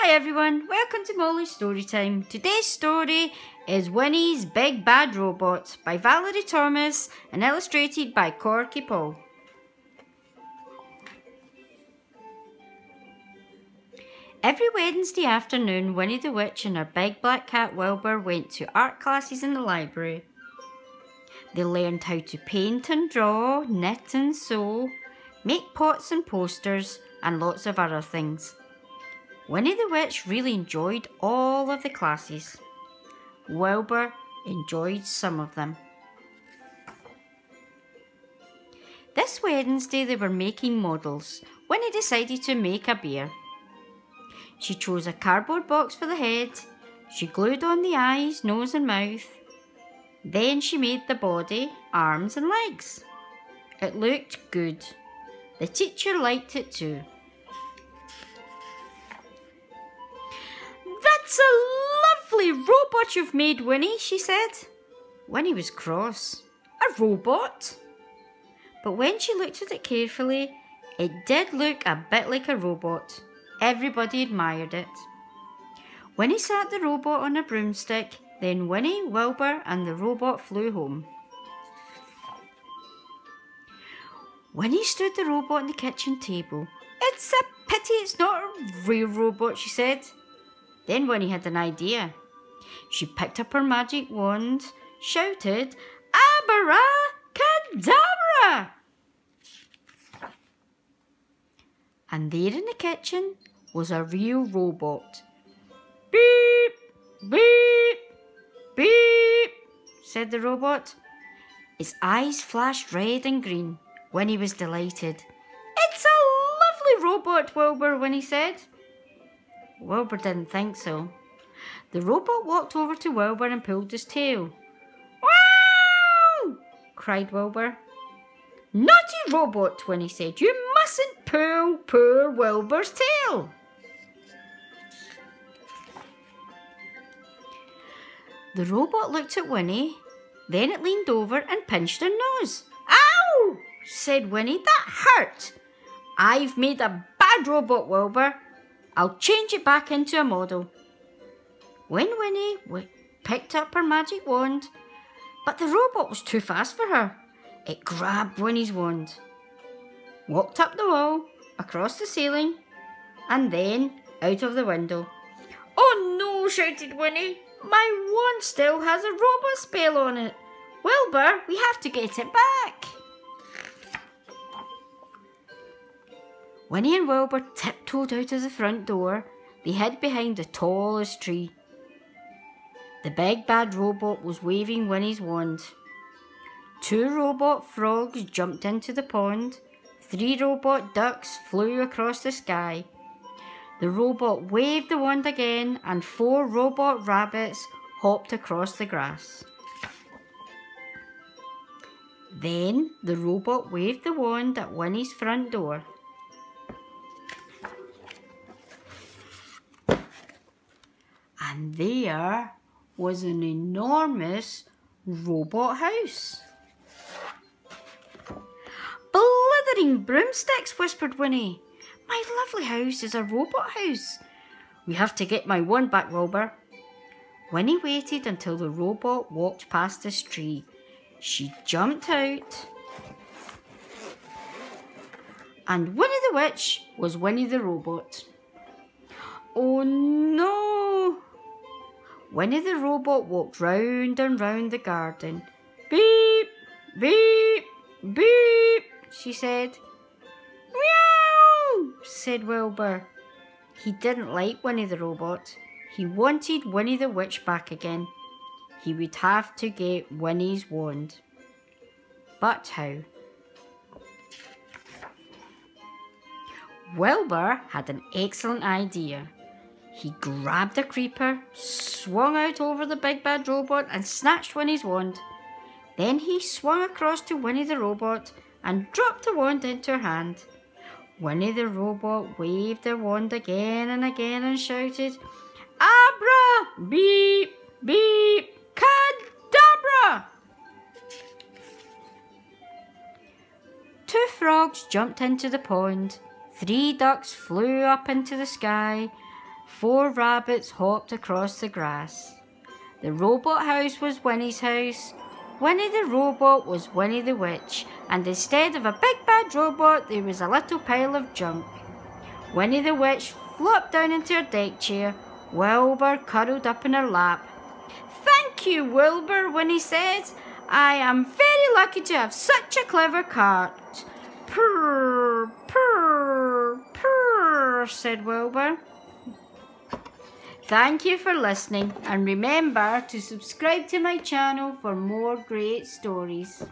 Hi everyone, welcome to Molly's Storytime. Today's story is Winnie's Big Bad Robot by Valerie Thomas and illustrated by Korky. Every Wednesday afternoon, Winnie the Witch and her big black cat Wilbur went to art classes in the library. They learned how to paint and draw, knit and sew, make pots and posters, and lots of other things. Winnie the Witch really enjoyed all of the classes. Wilbur enjoyed some of them. This Wednesday they were making models. Winnie decided to make a bear. She chose a cardboard box for the head. She glued on the eyes, nose and mouth. Then she made the body, arms and legs. It looked good. The teacher liked it too. "That's a lovely robot you've made, Winnie," she said. Winnie was cross. A robot? But when she looked at it carefully, it did look a bit like a robot. Everybody admired it. Winnie sat the robot on a broomstick, then Winnie, Wilbur and the robot flew home. Winnie stood the robot on the kitchen table. "It's a pity it's not a real robot," she said. Then Winnie had an idea. She picked up her magic wand, shouted, "Abracadabra!" And there in the kitchen was a real robot. "Beep, beep, beep," said the robot. Its eyes flashed red and green. Winnie was delighted. "It's a lovely robot, Wilbur," Winnie said. Wilbur didn't think so. The robot walked over to Wilbur and pulled his tail. "Wow!" cried Wilbur. "Naughty robot," Winnie said. "You mustn't pull poor Wilbur's tail." The robot looked at Winnie, then it leaned over and pinched her nose. "Ow!" said Winnie. "That hurt. I've made a bad robot, Wilbur. I'll change it back into a model." When Winnie picked up her magic wand, but the robot was too fast for her, it grabbed Winnie's wand, walked up the wall, across the ceiling, and then out of the window. "Oh no," shouted Winnie. "My wand still has a robot spell on it. Wilbur, we have to get it back." Winnie and Wilbur tiptoed out of the front door. They hid behind the tallest tree. The big bad robot was waving Winnie's wand. 2 robot frogs jumped into the pond. 3 robot ducks flew across the sky. The robot waved the wand again and 4 robot rabbits hopped across the grass. Then the robot waved the wand at Winnie's front door. And there was an enormous robot house. "Blithering broomsticks," whispered Winnie. "My lovely house is a robot house. We have to get my wand back, Wilbur." Winnie waited until the robot walked past this tree. She jumped out. And Winnie the Witch was Winnie the robot. Oh no! Winnie the robot walked round and round the garden. "Beep, beep, beep," she said. "Meow," said Wilbur. He didn't like Winnie the robot. He wanted Winnie the Witch back again. He would have to get Winnie's wand. But how? Wilbur had an excellent idea. He grabbed a creeper, swung out over the big bad robot and snatched Winnie's wand. Then he swung across to Winnie the robot and dropped the wand into her hand. Winnie the robot waved her wand again and again and shouted, "Abra, beep, beep, cadabra!" 2 frogs jumped into the pond. 3 ducks flew up into the sky. 4 rabbits hopped across the grass. The robot house was Winnie's house. Winnie the robot was Winnie the Witch, and instead of a big bad robot, there was a little pile of junk. Winnie the Witch flopped down into her deck chair. Wilbur curled up in her lap. "Thank you, Wilbur," Winnie said. "I am very lucky to have such a clever cart." "Purr, purr, purr," said Wilbur. Thank you for listening, and remember to subscribe to my channel for more great stories.